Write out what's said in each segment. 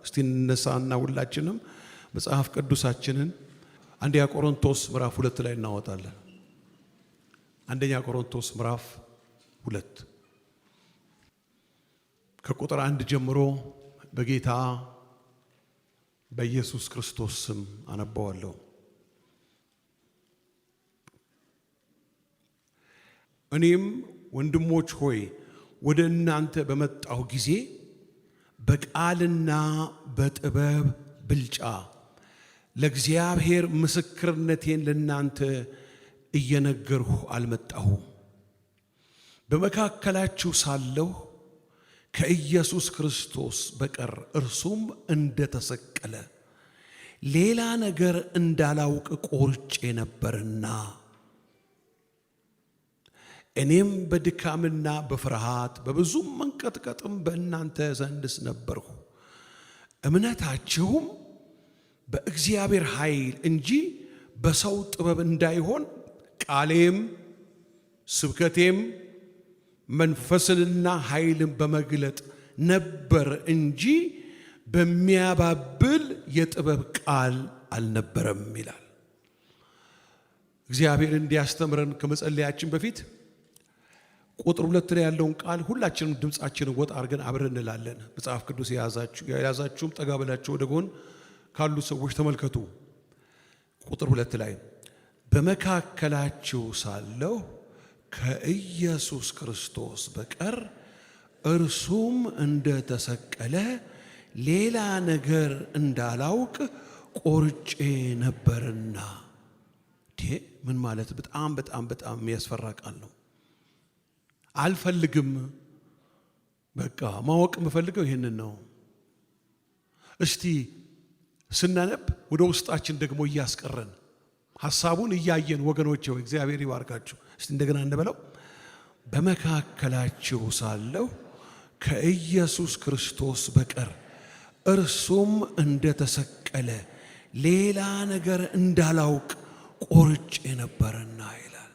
እስቲ እንነሳና ሁላችንም መጽሐፍ ቅዱሳችንን አንደኛ ቆሮንቶስ ምዕራፍ 2 ላይ እናወጣለን። አንደኛ ቆሮንቶስ ምዕራፍ 2 ከቁጥር 1 ጀምሮ በጌታ በኢየሱስ ክርስቶስ ስም አነባዋለሁ። እኔም ወንድሞች ሆይ ወደ እናንተ በመጣሁ ጊዜ በቃልና በጥበብ ብልጫ ለእግዚአብሔር ምስክርነቴን ለእናንተ እየነገርሁ አልመጣሁም። በመካከላችሁ ሳለሁ ከኢየሱስ ክርስቶስ በቀር እርሱም እንደተሰቀለ ሌላ ነገር እንዳላውቅ ቆርጬ ነበርና እኔም በድካምና በፍርሃት በብዙም መንቀጥቀጥም በእናንተ ዘንድስ ነበርሁ። እምነታችሁም በእግዚአብሔር ኃይል እንጂ በሰው ጥበብ እንዳይሆን ቃሌም ስብከቴም መንፈስንና ኃይልን በመግለጥ ነበር እንጂ በሚያባብል የጥበብ ቃል አልነበረም ይላል። እግዚአብሔር እንዲያስተምረን ከመጸለያችን በፊት ቁጥር 2 ላይ ያለውን ቃል ሁላችንም ድምጻችንን ወጥ አድርገን አብረን እንላለን። መጽሐፍ ቅዱስ የያዛችሁም ጠጋ ብላችሁ ወደ ጎን ካሉ ሰዎች ተመልከቱ። ቁጥር 2 ላይ በመካከላችሁ ሳለሁ ከኢየሱስ ክርስቶስ በቀር እርሱም እንደተሰቀለ ሌላ ነገር እንዳላውቅ ቆርጬ ነበርና። ምን ማለት በጣም በጣም በጣም የሚያስፈራ ቃል ነው። አልፈልግም፣ በቃ ማወቅ የምፈልገው ይሄንን ነው። እስቲ ስናነብ ወደ ውስጣችን ደግሞ እያስቀረን ሐሳቡን እያየን ወገኖቼ ሆይ እግዚአብሔር ይባርካችሁ። እስቲ እንደገና እንበለው። በመካከላችሁ ሳለሁ ከኢየሱስ ክርስቶስ በቀር እርሱም እንደተሰቀለ ሌላ ነገር እንዳላውቅ ቆርጬ ነበርና ይላል።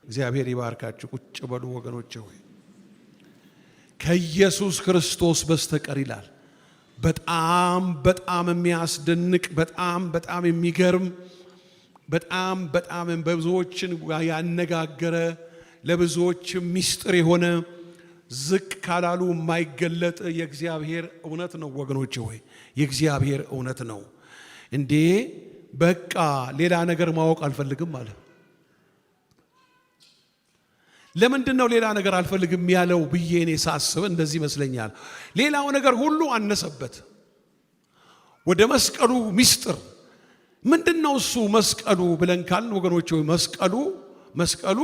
እግዚአብሔር ይባርካችሁ። ቁጭ በሉ ወገኖቼ ሆይ። ከኢየሱስ ክርስቶስ በስተቀር ይላል። በጣም በጣም የሚያስደንቅ በጣም በጣም የሚገርም በጣም በጣም በብዙዎችን ያነጋገረ ለብዙዎች ሚስጥር የሆነ ዝቅ ካላሉ የማይገለጥ የእግዚአብሔር እውነት ነው ወገኖቼ ሆይ። የእግዚአብሔር እውነት ነው። እንዴ በቃ ሌላ ነገር ማወቅ አልፈልግም አለ። ለምንድነው ሌላ ነገር አልፈልግም ያለው ብዬ እኔ ሳስብ እንደዚህ ይመስለኛል። ሌላው ነገር ሁሉ አነሰበት። ወደ መስቀሉ ሚስጥር ምንድነው እሱ መስቀሉ ብለን ካልን ወገኖች ሆይ መስቀሉ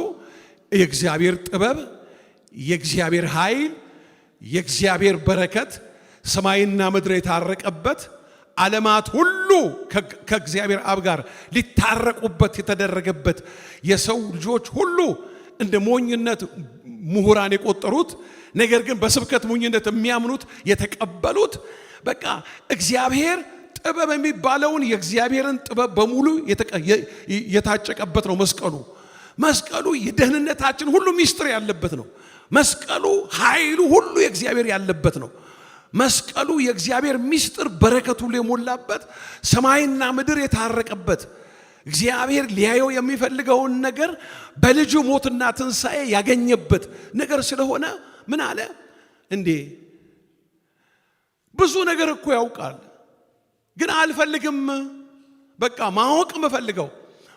የእግዚአብሔር ጥበብ፣ የእግዚአብሔር ኃይል፣ የእግዚአብሔር በረከት፣ ሰማይና ምድር የታረቀበት ዓለማት ሁሉ ከእግዚአብሔር አብ ጋር ሊታረቁበት የተደረገበት የሰው ልጆች ሁሉ እንደ ሞኝነት ምሁራን የቆጠሩት ነገር ግን በስብከት ሞኝነት የሚያምኑት የተቀበሉት በቃ እግዚአብሔር ጥበብ የሚባለውን የእግዚአብሔርን ጥበብ በሙሉ የታጨቀበት ነው መስቀሉ የደህንነታችን ሁሉ ሚስጥር ያለበት ነው። መስቀሉ ኃይሉ ሁሉ የእግዚአብሔር ያለበት ነው። መስቀሉ የእግዚአብሔር ሚስጥር በረከቱ የሞላበት ሰማይና ምድር የታረቀበት እግዚአብሔር ሊያየው የሚፈልገውን ነገር በልጁ ሞትና ትንሣኤ ያገኘበት ነገር ስለሆነ ምን አለ እንዴ ብዙ ነገር እኮ ያውቃል፣ ግን አልፈልግም። በቃ ማወቅ የምፈልገው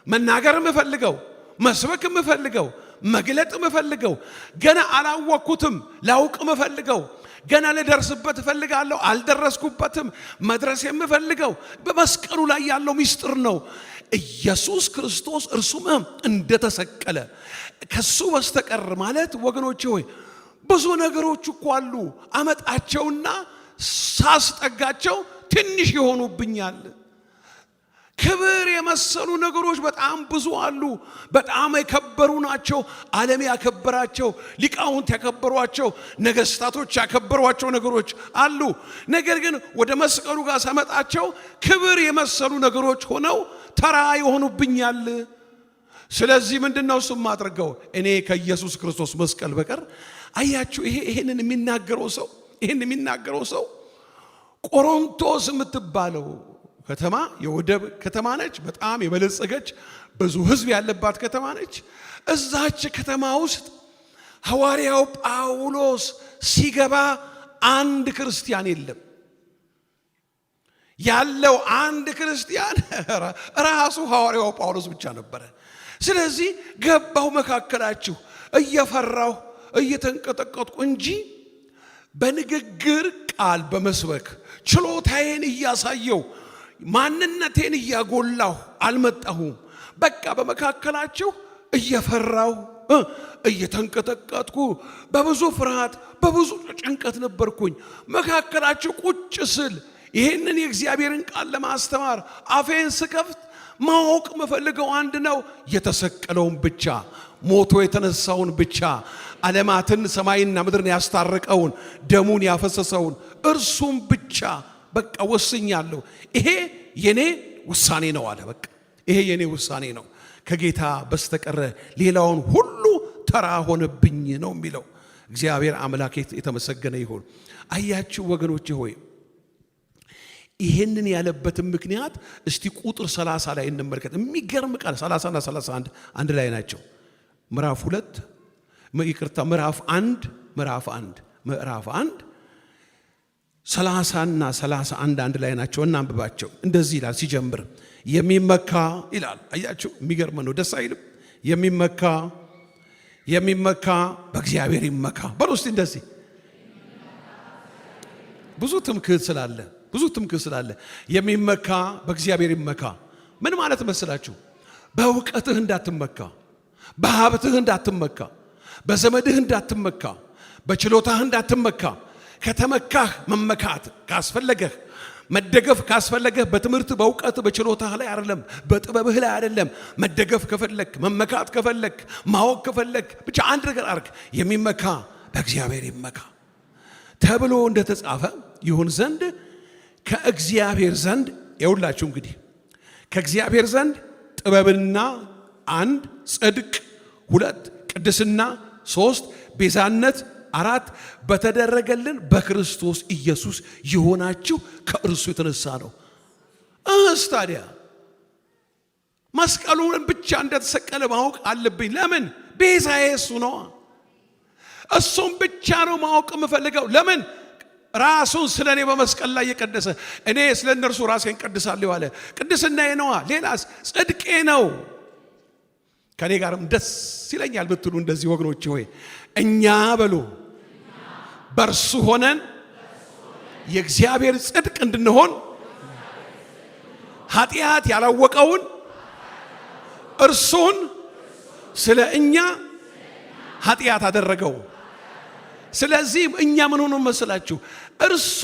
መናገር የምፈልገው መስበክ የምፈልገው መግለጥ የምፈልገው ገና አላወቅኩትም፣ ላውቅ የምፈልገው ገና ልደርስበት እፈልጋለሁ፣ አልደረስኩበትም። መድረስ የምፈልገው በመስቀሉ ላይ ያለው ሚስጥር ነው። ኢየሱስ ክርስቶስ እርሱም እንደተሰቀለ ከሱ በስተቀር ማለት ወገኖቼ ሆይ ብዙ ነገሮች እኮ አሉ። አመጣቸውና ሳስጠጋቸው ትንሽ ይሆኑብኛል። ክብር የመሰሉ ነገሮች በጣም ብዙ አሉ። በጣም የከበሩ ናቸው። ዓለም ያከበራቸው፣ ሊቃውንት ያከበሯቸው፣ ነገስታቶች ያከበሯቸው ነገሮች አሉ። ነገር ግን ወደ መስቀሉ ጋር ሳመጣቸው ክብር የመሰሉ ነገሮች ሆነው ተራ ይሆኑብኛል። ስለዚህ ምንድነው እሱ ማድረገው? እኔ ከኢየሱስ ክርስቶስ መስቀል በቀር አያችሁ፣ ይሄንን የሚናገረው ሰው ቆሮንቶስ የምትባለው ከተማ የወደብ ከተማ ነች። በጣም የበለጸገች ብዙ ሕዝብ ያለባት ከተማ ነች። እዛች ከተማ ውስጥ ሐዋርያው ጳውሎስ ሲገባ አንድ ክርስቲያን የለም። ያለው አንድ ክርስቲያን ራሱ ሐዋርያው ጳውሎስ ብቻ ነበረ። ስለዚህ ገባው መካከላችሁ እየፈራሁ እየተንቀጠቀጥኩ እንጂ በንግግር ቃል በመስበክ ችሎታዬን እያሳየው ማንነቴን እያጎላሁ አልመጣሁም። በቃ በመካከላችሁ እየፈራሁ እየተንቀጠቀጥኩ በብዙ ፍርሃት በብዙ ጭንቀት ነበርኩኝ። መካከላችሁ ቁጭ ስል ይህንን የእግዚአብሔርን ቃል ለማስተማር አፌን ስከፍት ማወቅ መፈልገው አንድ ነው፣ የተሰቀለውን ብቻ፣ ሞቶ የተነሳውን ብቻ፣ ዓለማትን ሰማይና ምድርን ያስታረቀውን ደሙን ያፈሰሰውን እርሱም ብቻ በቃ ወስኛለሁ። ይሄ የኔ ውሳኔ ነው አለ። በቃ ይሄ የኔ ውሳኔ ነው፣ ከጌታ በስተቀረ ሌላውን ሁሉ ተራ ሆነብኝ ነው የሚለው። እግዚአብሔር አምላክ የተመሰገነ ይሁን። አያችሁ ወገኖቼ ሆይ ይሄንን ያለበትን ምክንያት እስቲ ቁጥር 30 ላይ እንመልከት። የሚገርም ቃል 30 እና 31 አንድ ላይ ናቸው። ምዕራፍ 1 30 እና 31 አንድ ላይ ናቸው። እናንብባቸው። እንደዚህ ይላል ሲጀምር የሚመካ ይላል። አያችሁ የሚገርም ነው። ደስ አይልም? የሚመካ በእግዚአብሔር ይመካ በሉ እስቲ እንደዚህ። ብዙ ትምክህት ስላለ የሚመካ በእግዚአብሔር ይመካ። ምን ማለት መስላችሁ? በእውቀትህ እንዳትመካ፣ በሀብትህ እንዳትመካ፣ በዘመድህ እንዳትመካ፣ በችሎታህ እንዳትመካ። ከተመካህ መመካት ካስፈለገህ መደገፍ ካስፈለገህ በትምህርት በእውቀት በችሎታህ ላይ አይደለም፣ በጥበብህ ላይ አይደለም። መደገፍ ከፈለክ መመካት ከፈለክ ማወቅ ከፈለክ ብቻ አንድ ነገር አርግ፣ የሚመካ በእግዚአብሔር ይመካ ተብሎ እንደተጻፈ ይሁን ዘንድ ከእግዚአብሔር ዘንድ የሁላችሁ እንግዲህ ከእግዚአብሔር ዘንድ ጥበብና 1 ጽድቅ 2 ቅድስና 3 ቤዛነት 4 በተደረገልን በክርስቶስ ኢየሱስ የሆናችሁ ከእርሱ የተነሳ ነው። ታዲያ መስቀሉን ብቻ እንደተሰቀለ ማወቅ አለብኝ። ለምን? ቤዛዬ እሱ ነው። እሱም ብቻ ነው ማወቅ የምፈልገው። ለምን? ራሱን ስለ እኔ በመስቀል ላይ የቀደሰ፣ እኔ ስለ እነርሱ ራሴን ቀድሳለሁ አለ። ቅድስናዬ ነዋ። ሌላስ? ጽድቄ ነው። ከኔ ጋርም ደስ ይለኛል ብትሉ እንደዚህ ወገኖቼ ሆይ እኛ በሉ በእርሱ ሆነን የእግዚአብሔር ጽድቅ እንድንሆን ኃጢአት ያላወቀውን እርሱን ስለ እኛ ኃጢአት አደረገው። ስለዚህ እኛ ምን ሆኖ መስላችሁ? እርሱ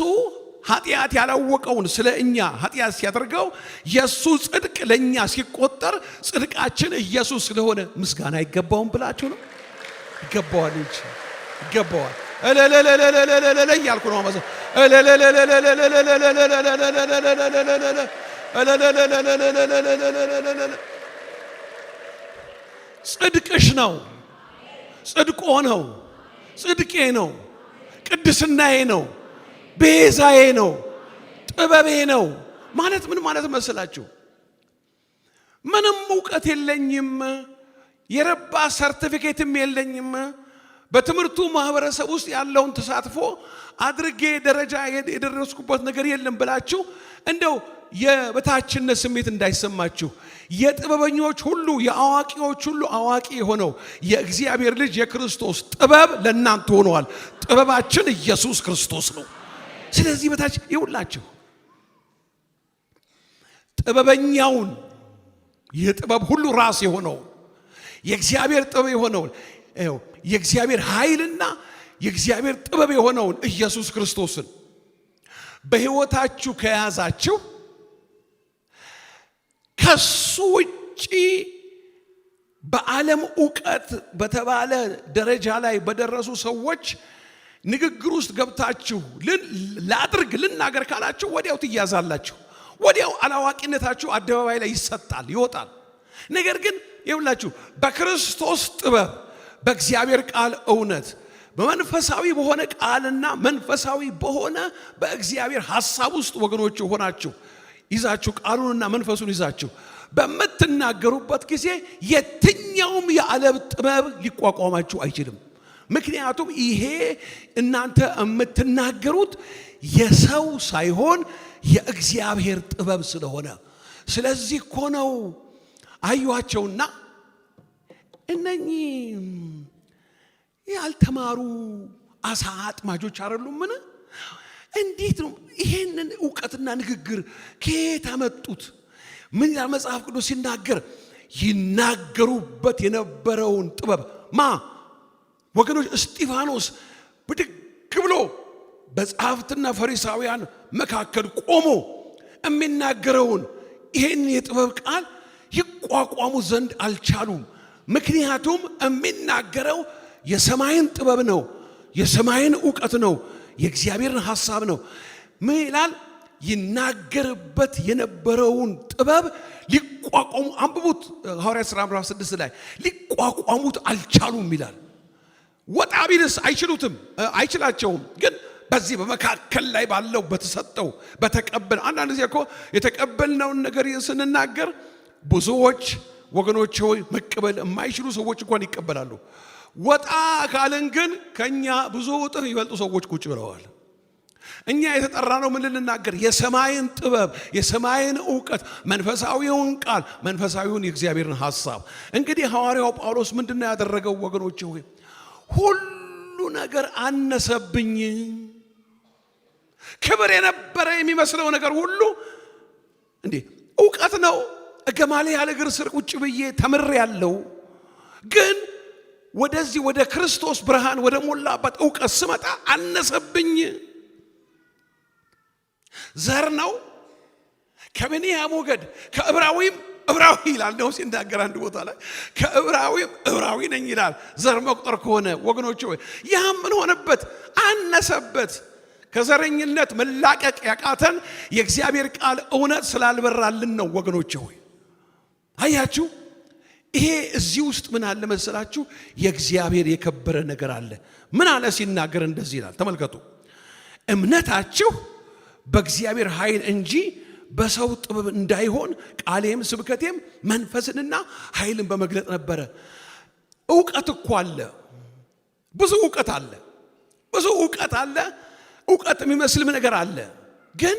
ኃጢአት ያላወቀውን ስለ እኛ ኃጢአት ሲያደርገው የሱ ጽድቅ ለኛ ሲቆጠር ጽድቃችን ኢየሱስ ስለሆነ ምስጋና አይገባውም ብላችሁ ነው? ይገባዋል እንጂ ይገባዋል። እለለለለለለለ ያልኩ ነው ማለት ጽድቅሽ ነው፣ ጽድቆ ነው፣ ጽድቄ ነው፣ ቅድስናዬ ነው፣ ቤዛዬ ነው፣ ጥበቤ ነው ማለት ምን ማለት መስላችሁ? ምንም እውቀት የለኝም፣ የረባ ሰርቲፊኬትም የለኝም፣ በትምህርቱ ማህበረሰብ ውስጥ ያለውን ተሳትፎ አድርጌ ደረጃ የደረስኩበት ነገር የለም ብላችሁ እንደው የበታችነት ስሜት እንዳይሰማችሁ። የጥበበኞች ሁሉ የአዋቂዎች ሁሉ አዋቂ የሆነው የእግዚአብሔር ልጅ የክርስቶስ ጥበብ ለእናንተ ሆኗል። ጥበባችን ኢየሱስ ክርስቶስ ነው። ስለዚህ በታች ይውላችሁ ጥበበኛውን የጥበብ ሁሉ ራስ የሆነው የእግዚአብሔር ጥበብ የሆነው የእግዚአብሔር ኃይልና የእግዚአብሔር ጥበብ የሆነውን ኢየሱስ ክርስቶስን በሕይወታችሁ ከያዛችሁ ከሱ ውጪ በዓለም ዕውቀት በተባለ ደረጃ ላይ በደረሱ ሰዎች ንግግር ውስጥ ገብታችሁ ላድርግ ልናገር ካላችሁ ወዲያው ትያዛላችሁ። ወዲያው አላዋቂነታችሁ አደባባይ ላይ ይሰጣል፣ ይወጣል። ነገር ግን ይኸውላችሁ በክርስቶስ ጥበብ በእግዚአብሔር ቃል እውነት በመንፈሳዊ በሆነ ቃልና መንፈሳዊ በሆነ በእግዚአብሔር ሐሳብ ውስጥ ወገኖች ሆናችሁ ይዛችሁ ቃሉንና መንፈሱን ይዛችሁ በመትናገሩበት ጊዜ የትኛውም የዓለም ጥበብ ሊቋቋማችሁ አይችልም። ምክንያቱም ይሄ እናንተ የምትናገሩት የሰው ሳይሆን የእግዚአብሔር ጥበብ ስለሆነ። ስለዚህ እኮ ነው አዩአቸውና እነኚህ ያልተማሩ አሳ አጥማጆች አይደሉምን? እንዴት ነው ይሄንን ዕውቀትና ንግግር ከየት አመጡት? ምን ይላል መጽሐፍ ቅዱስ ሲናገር? ይናገሩበት የነበረውን ጥበብ ወገኖች እስጢፋኖስ ብድግ ብሎ በጸሐፍትና ፈሪሳውያን መካከል ቆሞ የሚናገረውን ይሄን የጥበብ ቃል ይቋቋሙ ዘንድ አልቻሉም። ምክንያቱም የሚናገረው የሰማይን ጥበብ ነው፣ የሰማይን ዕውቀት ነው፣ የእግዚአብሔርን ሐሳብ ነው። ምን ይላል? ይናገርበት የነበረውን ጥበብ ሊቋቋሙ አንብቡት። ሐዋርያት ሥራ ምዕራፍ 6 ላይ ሊቋቋሙት አልቻሉም ይላል። ወጣ ቢልስ አይችላቸውም። ግን በዚህ በመካከል ላይ ባለው በተሰጠው በተቀበል አንዳንድ ጊዜ እኮ የተቀበልነውን ነገር ስንናገር ብዙዎች ወገኖች ሆይ መቀበል የማይችሉ ሰዎች እንኳን ይቀበላሉ። ወጣ ካልን ግን ከኛ ብዙ እጥፍ ይበልጡ ሰዎች ቁጭ ብለዋል። እኛ የተጠራነው ምን ልንናገር? የሰማይን ጥበብ፣ የሰማይን ዕውቀት፣ መንፈሳዊውን ቃል፣ መንፈሳዊውን የእግዚአብሔርን ሐሳብ። እንግዲህ ሐዋርያው ጳውሎስ ምንድነው ያደረገው ወገኖች ሆይ? ሁሉ ነገር አነሰብኝ። ክብር የነበረ የሚመስለው ነገር ሁሉ እንዴ ዕውቀት ነው። ገማልያል እግር ስር ቁጭ ብዬ ተምሬ ያለው ግን ወደዚህ ወደ ክርስቶስ ብርሃን ወደ ሞላበት ዕውቀት ስመጣ አነሰብኝ። ዘር ነው ከብንያም ወገድ ከዕብራዊም ዕብራዊ ይላል ነው ሲናገር አንድ ቦታ ላይ ከዕብራዊም ዕብራዊ ነኝ ይላል። ዘር መቁጠር ከሆነ ወገኖች ሆይ ያ ምን ሆነበት? አነሰበት። ከዘረኝነት መላቀቅ ያቃተን የእግዚአብሔር ቃል እውነት ስላልበራልን ነው ወገኖች ሆይ። አያችሁ፣ ይሄ እዚህ ውስጥ ምን አለ መሰላችሁ? የእግዚአብሔር የከበረ ነገር አለ። ምን አለ ሲናገር እንደዚህ ይላል፣ ተመልከቱ። እምነታችሁ በእግዚአብሔር ኃይል እንጂ በሰው ጥበብ እንዳይሆን ቃሌም ስብከቴም መንፈስንና ኃይልን በመግለጥ ነበረ። ዕውቀት እኮ አለ፣ ብዙ ዕውቀት አለ፣ ብዙ ዕውቀት አለ። ዕውቀት የሚመስልም ነገር አለ። ግን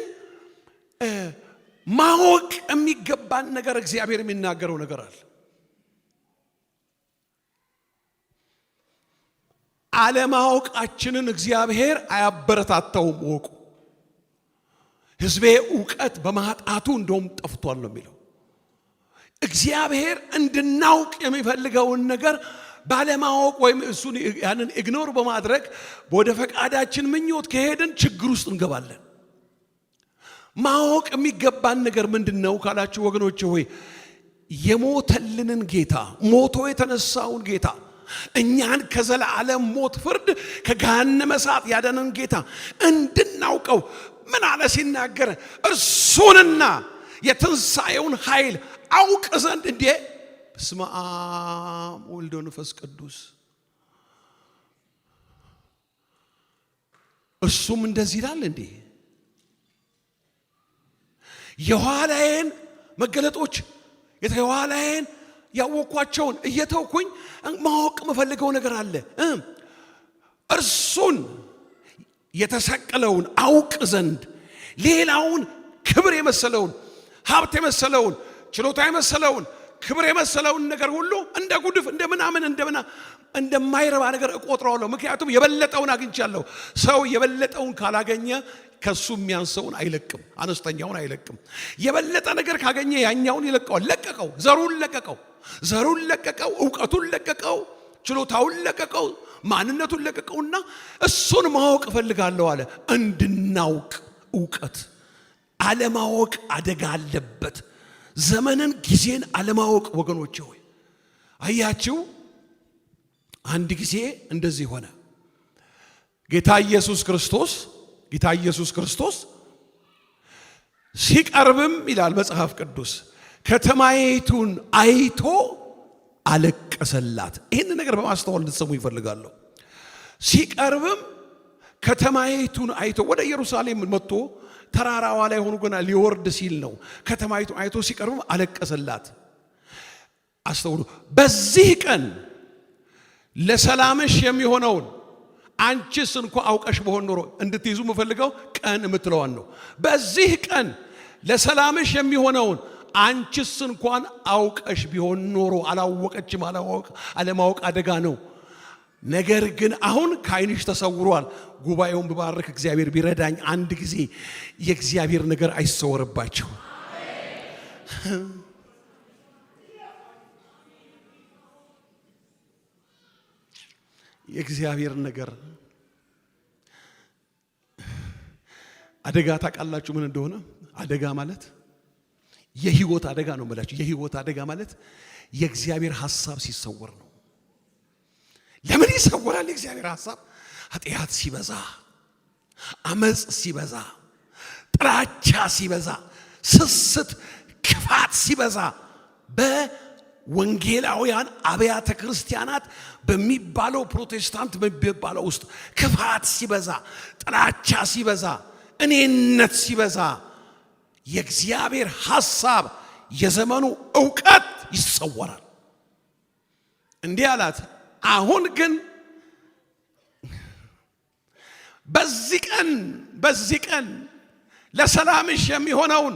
ማወቅ የሚገባን ነገር እግዚአብሔር የሚናገረው ነገር አለ። አለማወቃችንን እግዚአብሔር አያበረታታውም። ወቁ ሕዝቤ ዕውቀት በማጣቱ እንደውም ጠፍቷል ነው የሚለው። እግዚአብሔር እንድናውቅ የሚፈልገውን ነገር ባለማወቅ ወይም እሱን ያንን ኢግኖር በማድረግ ወደ ፈቃዳችን ምኞት ከሄድን ችግር ውስጥ እንገባለን። ማወቅ የሚገባን ነገር ምንድነው ካላችሁ ወገኖቼ ሆይ የሞተልንን ጌታ፣ ሞቶ የተነሳውን ጌታ፣ እኛን ከዘላለም ሞት ፍርድ ከገሃነመ እሳት ያዳነን ጌታ እንድናውቀው ምን አለ ሲናገር? እርሱንና የትንሣኤውን ኃይል አውቅ ዘንድ እንዴ በስመ አብ ወወልድ ወመንፈስ ቅዱስ። እሱም እንደዚህ ይላል እንዴ የኋላዬን መገለጦች የኋላዬን ያወቅኳቸውን እየተውኩኝ ማወቅ የምፈልገው ነገር አለ። እርሱን የተሰቀለውን አውቅ ዘንድ ሌላውን ክብር የመሰለውን ሀብት የመሰለውን ችሎታ የመሰለውን ክብር የመሰለውን ነገር ሁሉ እንደ ጉድፍ እንደማይረባ ነገር እቆጥረዋለሁ። ምክንያቱም የበለጠውን አግኝቻለሁ። ሰው የበለጠውን ካላገኘ ከሱ የሚያንሰውን አይለቅም፣ አነስተኛውን አይለቅም። የበለጠ ነገር ካገኘ ያኛውን ይለቀዋል። ለቀቀው፣ ዘሩን ለቀቀው፣ ዕውቀቱን ለቀቀው፣ ችሎታውን ለቀቀው፣ ማንነቱን ለቀቀውና እሱን ማወቅ እፈልጋለሁ አለ። እንድናውቅ ዕውቀት አለማወቅ አደጋ አለበት። ዘመንን ጊዜን አለማወቅ ወገኖቼ ሆይ አያችሁ። አንድ ጊዜ እንደዚህ ሆነ። ጌታ ኢየሱስ ክርስቶስ ሲቀርብም ይላል መጽሐፍ ቅዱስ ከተማይቱን አይቶ አለቀሰላት። ይህን ነገር በማስተዋል እንድትሰሙ ይፈልጋለሁ። ሲቀርብም ከተማይቱን አይቶ ወደ ኢየሩሳሌም መጥቶ ተራራዋ ላይ ሆኖ ገና ሊወርድ ሲል ነው ከተማይቱን አይቶ ሲቀርብም አለቀሰላት። አስተውሉ። በዚህ ቀን ለሰላምሽ የሚሆነውን አንቺስ እንኳን አውቀሽ በሆን ኖሮ እንድትይዙ የምፈልገው ቀን የምትለዋን ነው። በዚህ ቀን ለሰላምሽ የሚሆነውን አንቺስ እንኳን አውቀሽ ቢሆን ኖሮ። አላወቀችም። አለማወቅ አደጋ ነው። ነገር ግን አሁን ከዓይንሽ ተሰውሯል። ጉባኤውን ብባርክ እግዚአብሔር ቢረዳኝ አንድ ጊዜ የእግዚአብሔር ነገር አይሰወርባቸው። የእግዚአብሔር ነገር አደጋ ታውቃላችሁ ምን እንደሆነ? አደጋ ማለት የህይወት አደጋ ነው ማለት። የህይወት አደጋ ማለት የእግዚአብሔር ሐሳብ ሲሰወር ነው። ለምን ይሰወራል የእግዚአብሔር ሐሳብ? ኃጢአት ሲበዛ፣ አመጽ ሲበዛ፣ ጥላቻ ሲበዛ፣ ስስት፣ ክፋት ሲበዛ በወንጌላውያን አብያተ ክርስቲያናት በሚባለው ፕሮቴስታንት በሚባለው ውስጥ ክፋት ሲበዛ፣ ጥላቻ ሲበዛ፣ እኔነት ሲበዛ የእግዚአብሔር ሐሳብ የዘመኑ ዕውቀት ይሰወራል። እንዲህ አላት፣ አሁን ግን በዚህ ቀን ለሰላምሽ የሚሆነውን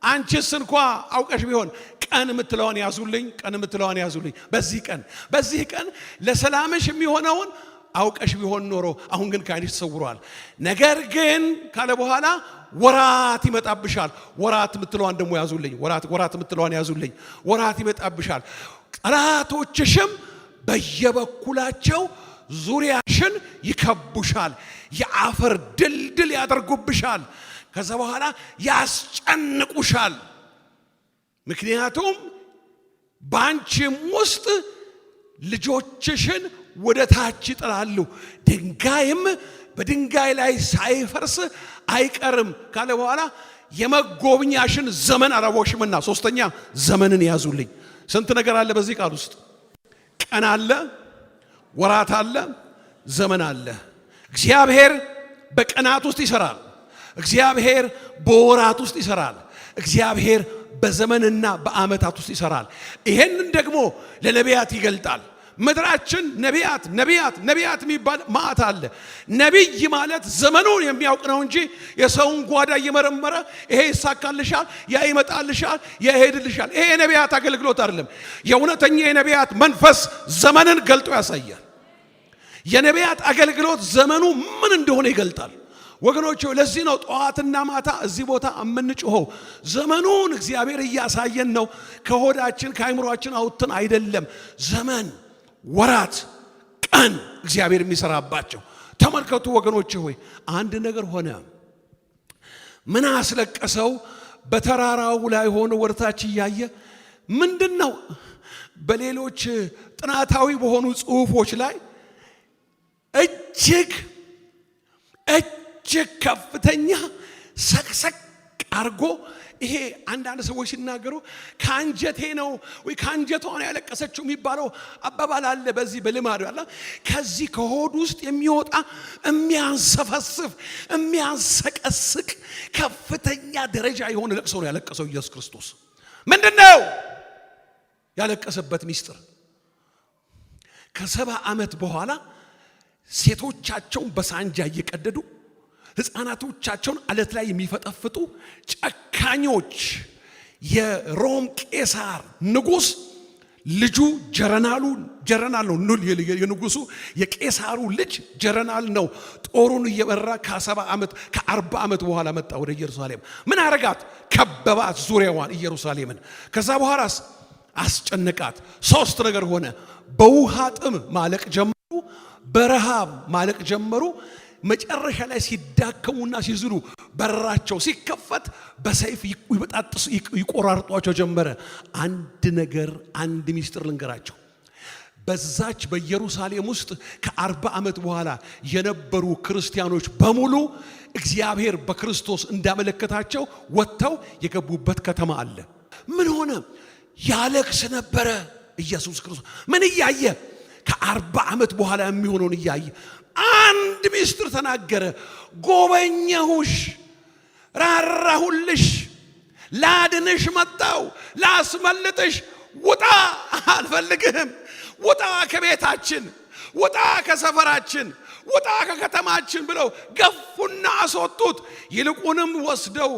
አንቺስ እንኳ አውቀሽ ቢሆን ቀን የምትለዋን ያዙልኝ። በዚህ ቀን ለሰላምሽ የሚሆነውን አውቀሽ ቢሆን ኖሮ አሁን ግን ከዓይንሽ ተሰውሯል። ነገር ግን ካለ በኋላ ወራት ይመጣብሻል። ወራት የምትለዋን ደግሞ ያዙልኝ። ወራት የምትለዋን ያዙልኝ። ወራት ይመጣብሻል። ጠላቶችሽም በየበኩላቸው ዙሪያሽን ይከቡሻል፣ የአፈር ድልድል ያደርጉብሻል፣ ከዛ በኋላ ያስጨንቁሻል። ምክንያቱም ባንቺም ውስጥ ልጆችሽን ወደ ታች ይጥላሉ፣ ድንጋይም በድንጋይ ላይ ሳይፈርስ አይቀርም ካለ በኋላ የመጎብኛሽን ዘመን አላወቅሽምና። ሶስተኛ ዘመንን ያዙልኝ። ስንት ነገር አለ በዚህ ቃል ውስጥ? ቀን አለ፣ ወራት አለ፣ ዘመን አለ። እግዚአብሔር በቀናት ውስጥ ይሰራል። እግዚአብሔር በወራት ውስጥ ይሰራል። እግዚአብሔር በዘመንና በዓመታት ውስጥ ይሰራል። ይሄንን ደግሞ ለነቢያት ይገልጣል። ምድራችን ነቢያት የሚባል ማዕት አለ። ነቢይ ማለት ዘመኑን የሚያውቅ ነው እንጂ የሰውን ጓዳ እየመረመረ ይሄ ይሳካልሻል፣ ያ ይመጣልሻል፣ ያ ይሄድልሻል፣ ይሄ የነቢያት አገልግሎት አይደለም። የእውነተኛ የነቢያት መንፈስ ዘመንን ገልጦ ያሳያል። የነቢያት አገልግሎት ዘመኑ ምን እንደሆነ ይገልጣል። ወገኖች ለዚህ ነው ጠዋትና ማታ እዚህ ቦታ የምንጮኸው። ዘመኑን እግዚአብሔር እያሳየን ነው። ከሆዳችን ከአይምሮአችን አውጥተን አይደለም። ዘመን፣ ወራት፣ ቀን እግዚአብሔር የሚሰራባቸው ተመልከቱ ወገኖች ሆይ። አንድ ነገር ሆነ። ምን አስለቀሰው? በተራራው ላይ ሆኖ ወርታች እያየ ምንድነው? በሌሎች ጥናታዊ በሆኑ ጽሑፎች ላይ እጅግ ከፍተኛ ሰቅሰቅ አርጎ ይሄ አንዳንድ ሰዎች ሲናገሩ ካንጀቴ ነው ወይ ካንጀቷ ነው ያለቀሰችው የሚባለው አባባል አለ። በዚህ በልማዱ አለ። ከዚህ ከሆድ ውስጥ የሚወጣ የሚያንሰፈስፍ የሚያንሰቀስቅ ከፍተኛ ደረጃ የሆነ ለቅሶ ነው ያለቀሰው ኢየሱስ ክርስቶስ። ምንድነው ያለቀሰበት ሚስጥር? ከ70 ዓመት በኋላ ሴቶቻቸውን በሳንጃ እየቀደዱ ሕፃናቶቻቸውን አለት ላይ የሚፈጠፍጡ ጨካኞች የሮም ቄሳር ንጉሥ ልጁ ጀረናል ነው። የንጉሱ የቄሳሩ ልጅ ጀረናል ነው። ጦሩን እየመራ ከ40 ዓመት በኋላ መጣ ወደ ኢየሩሳሌም። ምን አረጋት? ከበባት ዙሪያዋን ኢየሩሳሌምን። ከዛ በኋላስ አስጨነቃት። 3 ነገር ሆነ። በውሃ ጥም ማለቅ ጀመሩ፣ በረሃብ ማለቅ ጀመሩ። መጨረሻ ላይ ሲዳከሙና ሲዝሉ በራቸው ሲከፈት በሰይፍ ይቆራርጧቸው ጀመረ። አንድ ሚስጥር ልንገራቸው። በዛች በኢየሩሳሌም ውስጥ ከ40 ዓመት በኋላ የነበሩ ክርስቲያኖች በሙሉ እግዚአብሔር በክርስቶስ እንዳመለከታቸው ወጥተው የገቡበት ከተማ አለ። ምን ሆነ? ያለቅስ ነበረ ኢየሱስ ክርስቶስ። ምን እያየ? ከ40 ዓመት በኋላ የሚሆነውን እያየ አንድ ምስጢር ተናገረ። ጎበኘሁሽ፣ ራራሁልሽ፣ ላድንሽ መጣው፣ ላስመልጥሽ። ውጣ፣ አልፈልግህም። ውጣ ከቤታችን፣ ውጣ ከሰፈራችን፣ ውጣ ከከተማችን ብለው ገፉና አስወጡት። ይልቁንም ወስደው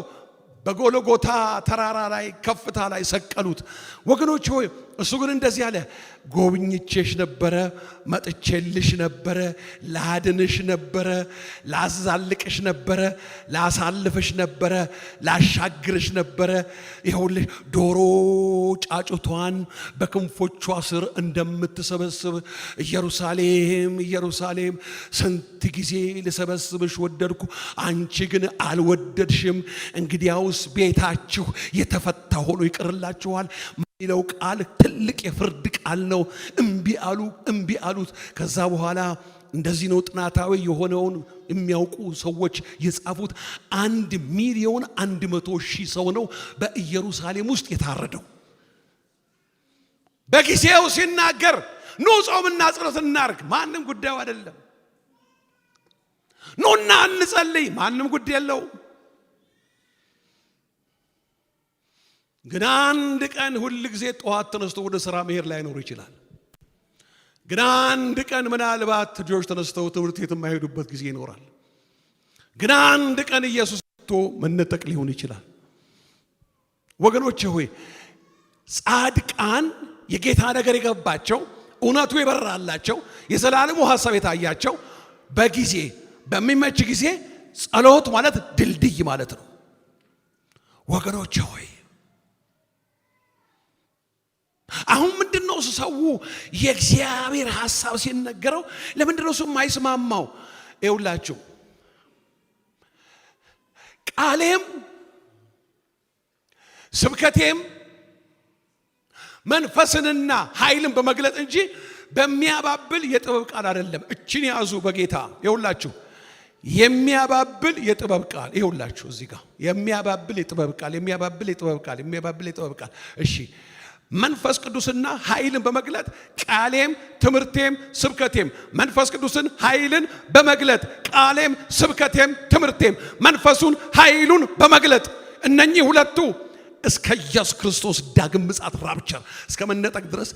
በጎልጎታ ተራራ ላይ ከፍታ ላይ ሰቀሉት። ወገኖች ሆይ እሱ ግን እንደዚህ አለ፣ ጎብኝቼሽ ነበረ፣ መጥቼልሽ ነበረ፣ ላድንሽ ነበረ፣ ላዛልቅሽ ነበረ፣ ላሳልፍሽ ነበረ፣ ላሻግርሽ ነበረ። ይኸውልሽ ዶሮ ጫጩቷን በክንፎቿ ስር እንደምትሰበስብ ኢየሩሳሌም ኢየሩሳሌም ስንት ጊዜ ልሰበስብሽ ወደድኩ፣ አንቺ ግን አልወደድሽም። እንግዲያውስ ቤታችሁ የተፈታ ሆኖ ይቀርላችኋል የሚለው ቃል ትልቅ የፍርድ ቃል ነው። እምቢ አሉት። ከዛ በኋላ እንደዚህ ነው ጥናታዊ የሆነውን የሚያውቁ ሰዎች የጻፉት። 1,100,000 ሰው ነው በኢየሩሳሌም ውስጥ የታረደው። በጊዜው ሲናገር ኑ ጾምና ጸሎት እናርግ፣ ማንም ጉዳዩ አይደለም። ኑና እንጸልይ፣ ማንም ጉዳይ የለው። ግን አንድ ቀን ሁል ጊዜ ጠዋት ተነስቶ ወደ ሥራ መሄድ ላይኖር ይችላል። ግን አንድ ቀን ምናልባት ልጆች ተነስተው ትምህርት ቤት የማይሄዱበት ጊዜ ይኖራል። ግን አንድ ቀን ኢየሱስ መጥቶ መነጠቅ ሊሆን ይችላል። ወገኖቼ ሆይ ጻድቃን የጌታ ነገር የገባቸው እውነቱ የበራላቸው የዘላለሙ ሐሳብ የታያቸው በጊዜ በሚመች ጊዜ ጸሎት ማለት ድልድይ ማለት ነው። ወገኖቼ ሆይ አሁን ምንድነው ሰው የእግዚአብሔር ሐሳብ ሲነገረው ለምንድነው ሰው የማይስማማው? ይውላችሁ ቃሌም ስብከቴም መንፈስንና ኃይልን በመግለጥ እንጂ በሚያባብል የጥበብ ቃል አይደለም። እቺን ያዙ በጌታ። ይውላችሁ የሚያባብል የጥበብ ቃል ይውላችሁ እዚህ ጋር የሚያባብል የጥበብ ቃል የሚያባብል የጥበብ ቃል እሺ መንፈስ ቅዱስና ኃይልን በመግለጥ ቃሌም ትምህርቴም ስብከቴም መንፈስ ቅዱስን ኃይልን በመግለጥ ቃሌም ስብከቴም ትምህርቴም መንፈሱን ኃይሉን በመግለጥ እነኚህ ሁለቱ እስከ ኢየሱስ ክርስቶስ ዳግም ምጽአት ራፕቸር እስከ መነጠቅ ድረስ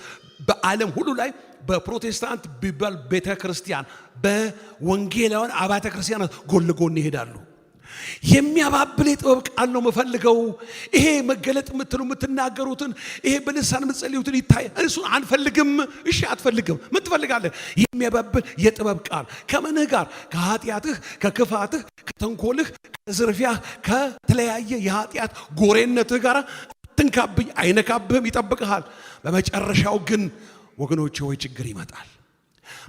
በዓለም ሁሉ ላይ በፕሮቴስታንት ቢባል ቤተክርስቲያን በወንጌላውያን አብያተ ክርስቲያናት ጎን ለጎን ይሄዳሉ። የሚያባብል የጥበብ ቃል ነው መፈልገው። ይሄ መገለጥ የምትናገሩትን ይሄ በልሳን የምትጸልዩትን ይታይ እሱን አንፈልግም። እሺ አትፈልግም፣ ምን ትፈልጋለህ? የሚያባብል የጥበብ ቃል ከምንህ ጋር? ከኃጢአትህ፣ ከክፋትህ፣ ከተንኮልህ፣ ከዝርፊያህ፣ ከተለያየ የኃጢአት ጎሬነትህ ጋር አትንካብኝ። አይነካብህም፣ ይጠብቅሃል። በመጨረሻው ግን ወገኖቼ ሆይ ችግር ይመጣል።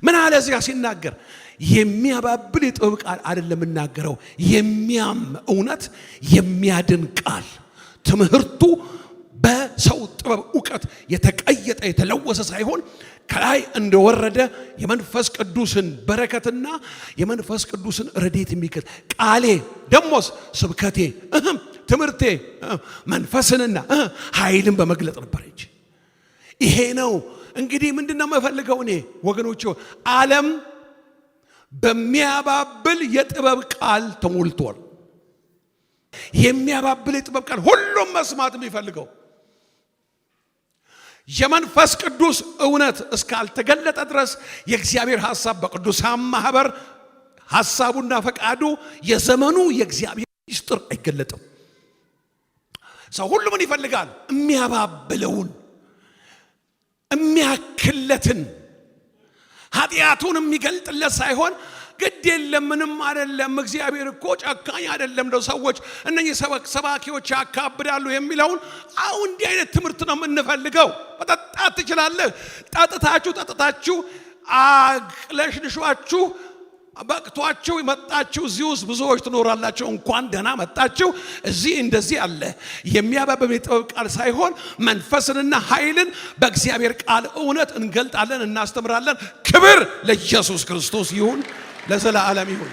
ምን አለ እዚያ ሲናገር? የሚያባብል የጥበብ ቃል አይደለም እናገረው፣ የሚያም እውነት የሚያድን ቃል። ትምህርቱ በሰው ጥበብ ዕውቀት የተቀየጠ የተለወሰ ሳይሆን ከላይ እንደወረደ የመንፈስ ቅዱስን በረከትና የመንፈስ ቅዱስን ረድኤት የሚከት ቃሌ ደሞስ ስብከቴ ትምህርቴ መንፈስንና ኃይልን በመግለጥ ነበር እንጂ። ይሄ ነው እንግዲህ ምንድነው የምፈልገው እኔ ወገኖቼ? ዓለም በሚያባብል የጥበብ ቃል ተሞልቷል። የሚያባብል የጥበብ ቃል ሁሉም መስማት የሚፈልገው የመንፈስ ቅዱስ እውነት እስካልተገለጠ ድረስ የእግዚአብሔር ሐሳብ በቅዱሳን ማህበር ሐሳቡና ፈቃዱ የዘመኑ የእግዚአብሔር ምስጢር አይገለጥም። ሰው ሁሉ ምን ይፈልጋል? የሚያባብለውን የሚያክለትን ኃጢአቱን የሚገልጥለት ሳይሆን ግድ የለም ምንም አይደለም እግዚአብሔር እኮ ጨካኝ አይደለም ነው ሰዎች እነኚህ ሰባኪዎች ያካብዳሉ የሚለውን አሁን እንዲህ አይነት ትምህርት ነው የምንፈልገው። መጠጣት ትችላለህ። ጠጥታችሁ አቅለሽልሿችሁ በቅቷችሁ መጣችሁ እዚህ ውስጥ ብዙዎች ትኖራላችሁ። እንኳን ደህና መጣችሁ። እዚህ እንደዚህ አለ የሚያባብል የጥበብ ቃል ሳይሆን መንፈስንና ኃይልን በእግዚአብሔር ቃል እውነት እንገልጣለን፣ እናስተምራለን። ክብር ለኢየሱስ ክርስቶስ ይሁን፣ ለዘላለም ይሁን፣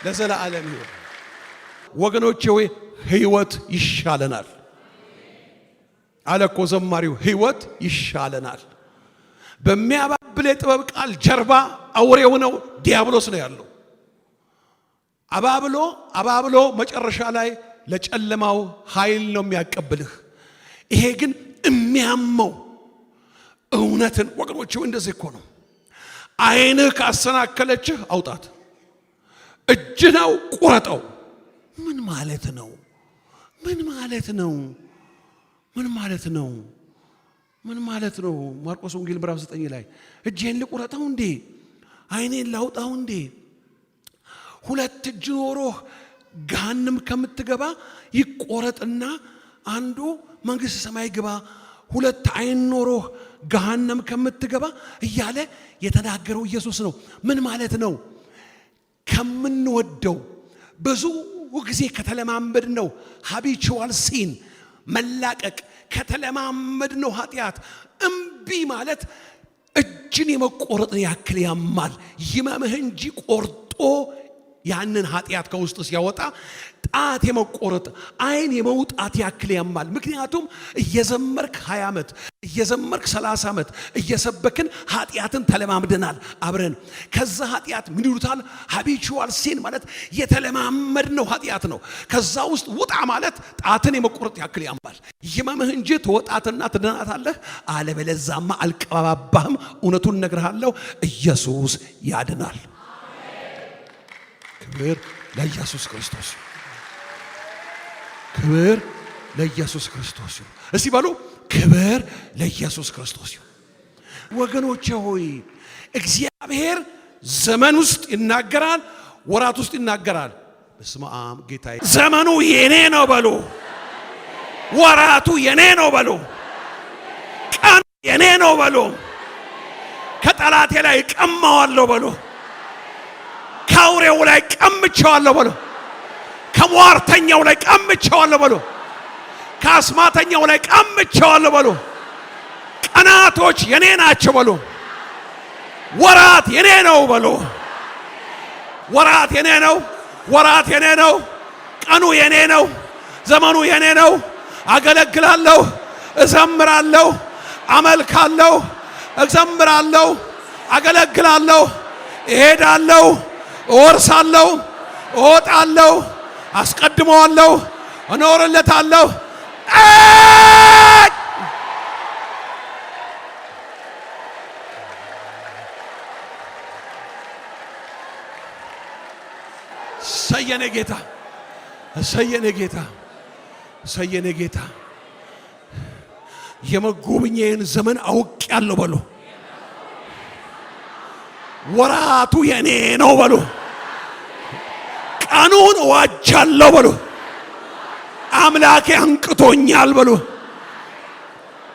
ለዘላለም ይሁን። ወገኖቼ ሆይ ሕይወት ይሻለናል አለ እኮ ዘማሪው። ሕይወት ይሻለናል። በሚያባብል ከሚያባብል የጥበብ ቃል ጀርባ አውሬው ነው፣ ዲያብሎስ ነው ያለው። አባብሎ መጨረሻ ላይ ለጨለማው ኃይል ነው የሚያቀብልህ። ይሄ ግን የሚያመው እውነትን ወገኖች እንደዚህ እኮ ነው። አይንህ ካሰናከለችህ አውጣት፣ እጅ ነው ቁረጠው። ምን ማለት ነው? ምን ማለት ነው? ምን ማለት ነው? ምን ማለት ነው? ማርቆስ ወንጌል ምዕራፍ 9 ላይ እጄን ልቁረጠው እንዴ? አይኔን ላውጣው እንዴ? ሁለት እጅ ኖሮህ ገሃነም ከምትገባ ይቆረጥና አንዱ መንግሥተ ሰማይ ግባ፣ ሁለት አይን ኖሮህ ገሃነም ከምትገባ እያለ የተናገረው ኢየሱስ ነው። ምን ማለት ነው? ከምንወደው ብዙ ጊዜ ከተለማመድ ነው ሃቢቹዋል ሲን መላቀቅ ከተለማመድ ነው ኃጢአት እምቢ ማለት እጅን የመቆረጥን ያክል ያማል። ይመምህ እንጂ ቆርጦ ያንን ኃጢአት ከውስጥ ሲያወጣ ጣት የመቆረጥ አይን የመውጣት ያክል ያማል። ምክንያቱም እየዘመርክ 20 ዓመት እየዘመርክ 30 ዓመት እየሰበክን ኃጢአትን ተለማምደናል አብረን። ከዛ ኃጢአት ምን ይሉታል? ሃቢቹዋል ሲን ማለት የተለማመድነው ኃጢአት ነው። ከዛ ውስጥ ውጣ ማለት ጣትን የመቆረጥ ያክል ያማል። ይመምህ እንጂ ተወጣትና ትድናታለህ፣ አለበለዛማ አልቀባባህም። እውነቱን እነግርሃለሁ፣ ኢየሱስ ያድናል። ክብር ለኢየሱስ ክርስቶስ፣ ክብር ለኢየሱስ ክርስቶስ። እስቲ በሉ ክብር ለኢየሱስ ክርስቶስ። ወገኖቼ ሆይ እግዚአብሔር ዘመን ውስጥ ይናገራል፣ ወራት ውስጥ ይናገራል። በስመ አብ ጌታዬ። ዘመኑ የኔ ነው በሉ፣ ወራቱ የኔ ነው በሉ፣ ቀኑ የኔ ነው በሉ፣ ከጠላቴ ላይ ቀማዋለሁ በሉ፣ ከአውሬው ላይ ቀምቼዋለሁ በሉ፣ ከሟርተኛው ላይ ቀምቼዋለሁ በሉ፣ ከአስማተኛው ላይ ቀምቼዋለሁ በሉ። ቀናቶች የኔ ናቸው በሉ፣ ወራት የኔ ነው በሉ። ወራት የኔ ነው፣ ወራት የኔ ነው፣ ቀኑ የኔ ነው፣ ዘመኑ የኔ ነው። አገለግላለሁ፣ እዘምራለሁ፣ አመልካለሁ፣ እዘምራለሁ፣ አገለግላለሁ፣ እሄዳለሁ፣ እወርሳለሁ፣ እወጣለሁ፣ አስቀድመዋለሁ፣ እኖርለታለሁ። ሰየኔ ጌታ፣ ሰየኔ ጌታ፣ ሰየኔ ጌታ። የመጎብኘን ዘመን አውቄያለሁ በሉ፣ ወራቱ የኔ ነው በሉ፣ ቀኑን ዋጃለሁ በሉ፣ አምላኬ አንቅቶኛል በሉ።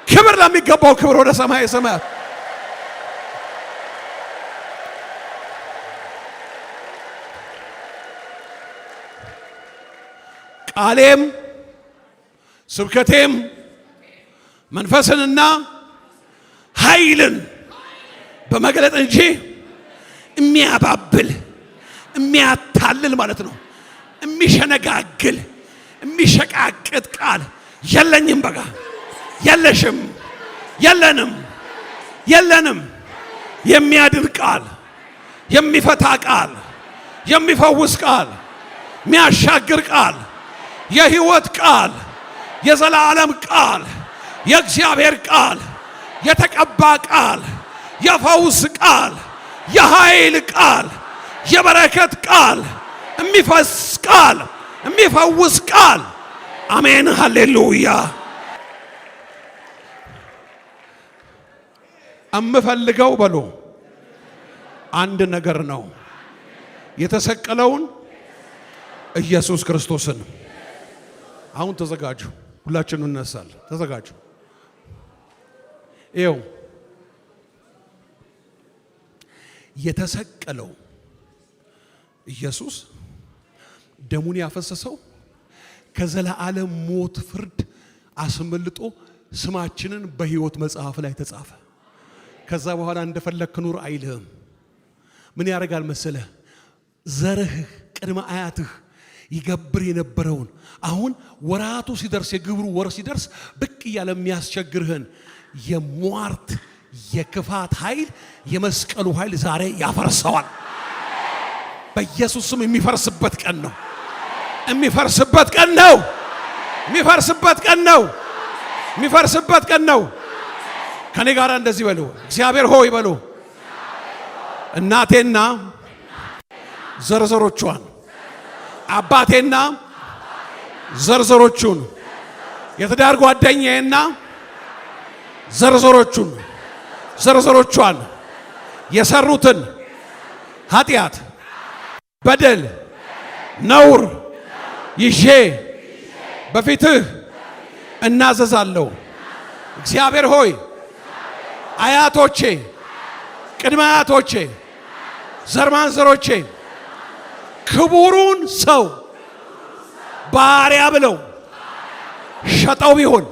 ክብር ለሚገባው ክብር ወደ ሰማይ ሰማያት። ቃሌም ስብከቴም መንፈስንና ኃይልን በመግለጥ እንጂ የሚያባብል የሚያታልል ማለት ነው፣ የሚሸነጋግል የሚሸቃቅጥ ቃል የለኝም። በቃ የለሽም፣ የለንም፣ የለንም። የሚያድን ቃል፣ የሚፈታ ቃል፣ የሚፈውስ ቃል፣ የሚያሻግር ቃል፣ የሕይወት ቃል፣ የዘላለም ቃል፣ የእግዚአብሔር ቃል፣ የተቀባ ቃል፣ የፈውስ ቃል፣ የኃይል ቃል፣ የበረከት ቃል፣ የሚፈስ ቃል፣ የሚፈውስ ቃል። አሜን፣ ሃሌሉያ። እምፈልገው በሉ አንድ ነገር ነው፣ የተሰቀለውን ኢየሱስ ክርስቶስን። አሁን ተዘጋጁ፣ ሁላችንም እንነሳለን። ተዘጋጁ። ይኸው የተሰቀለው ኢየሱስ ደሙን ያፈሰሰው ከዘላለም ሞት ፍርድ አስመልጦ ስማችንን በሕይወት መጽሐፍ ላይ ተጻፈ። ከዛ በኋላ እንደፈለክ ኑር አይልህም። ምን ያደርጋል መሰለህ? ዘርህ ቅድመ አያትህ ይገብር የነበረውን አሁን ወራቱ ሲደርስ የግብሩ ወር ሲደርስ ብቅ እያለ የሚያስቸግርህን የሟርት የክፋት ኃይል የመስቀሉ ኃይል ዛሬ ያፈርሰዋል። በኢየሱስ ስም የሚፈርስበት ቀን ነው። የሚፈርስበት ቀን ነው። የሚፈርስበት ቀን ነው። የሚፈርስበት ቀን ነው። ከኔ ጋር እንደዚህ በሉ፣ እግዚአብሔር ሆይ በሉ። እናቴና ዘርዘሮቿን፣ አባቴና ዘርዘሮቹን፣ የትዳር ጓደኛዬና ዘርዘሮቹን ዘርዘሮቿን የሰሩትን ኃጢአት፣ በደል፣ ነውር ይዤ በፊትህ እናዘዛለሁ። እግዚአብሔር ሆይ አያቶቼ፣ ቅድመ አያቶቼ፣ ዘር ማንዘሮቼ ክቡሩን ሰው ባሪያ ብለው ሸጠው ቢሆን፣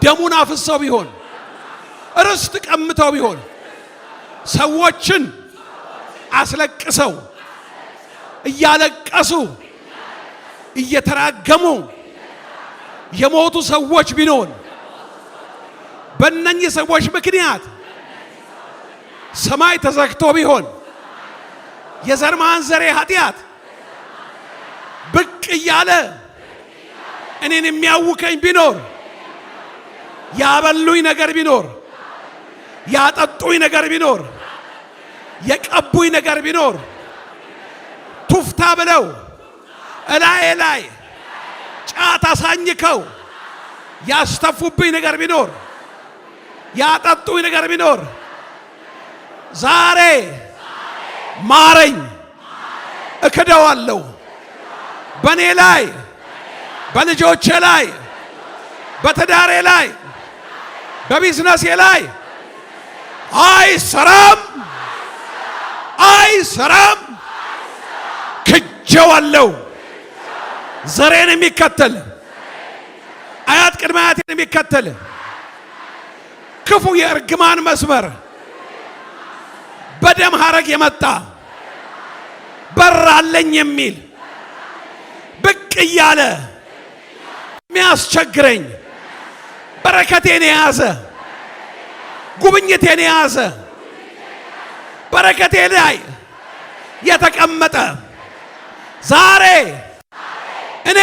ደሙን አፍሰው ቢሆን፣ ርስት ቀምተው ቢሆን፣ ሰዎችን አስለቅሰው እያለቀሱ እየተራገሙ የሞቱ ሰዎች ቢኖር በእነኚህ ሰዎች ምክንያት ሰማይ ተዘግቶ ቢሆን የዘር ማንዘሬ ኃጢአት ብቅ እያለ እኔን የሚያውከኝ ቢኖር ያበሉኝ ነገር ቢኖር ያጠጡኝ ነገር ቢኖር የቀቡኝ ነገር ቢኖር ቱፍታ ብለው እላዬ ላይ ጫት አሳኝከው ያስተፉብኝ ነገር ቢኖር ያጠጡኝ ነገር ቢኖር ዛሬ ማረኝ፣ እክደዋለሁ። በኔ ላይ፣ በልጆቼ ላይ፣ በትዳሬ ላይ፣ በቢዝነሴ ላይ አይሰራም፣ አይሰራም። ክጀዋለሁ። ዘሬን የሚከተል አያት ቅድመ አያቴን የሚከተል ክፉ የእርግማን መስመር በደም ሐረግ የመጣ በራለኝ የሚል ብቅ እያለ የሚያስቸግረኝ በረከቴን የያዘ ጉብኝቴን የያዘ በረከቴ ላይ የተቀመጠ ዛሬ እኔ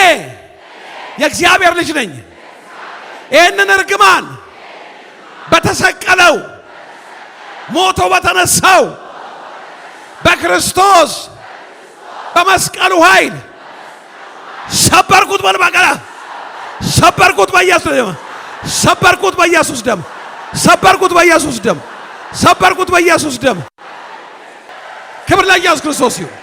የእግዚአብሔር ልጅ ነኝ። ይህንን እርግማን በተሰቀለው ሞቶ በተነሳው በክርስቶስ በመስቀሉ ኃይል ሰበርኩት። በልባቀላ ሰበርኩት፣ በኢየሱስ ደም ሰበርኩት፣ በኢየሱስ ደም ሰበርኩት፣ በኢየሱስ ደም ሰበርኩት፣ በኢየሱስ ደም። ክብር ለኢየሱስ ክርስቶስ ይሁን።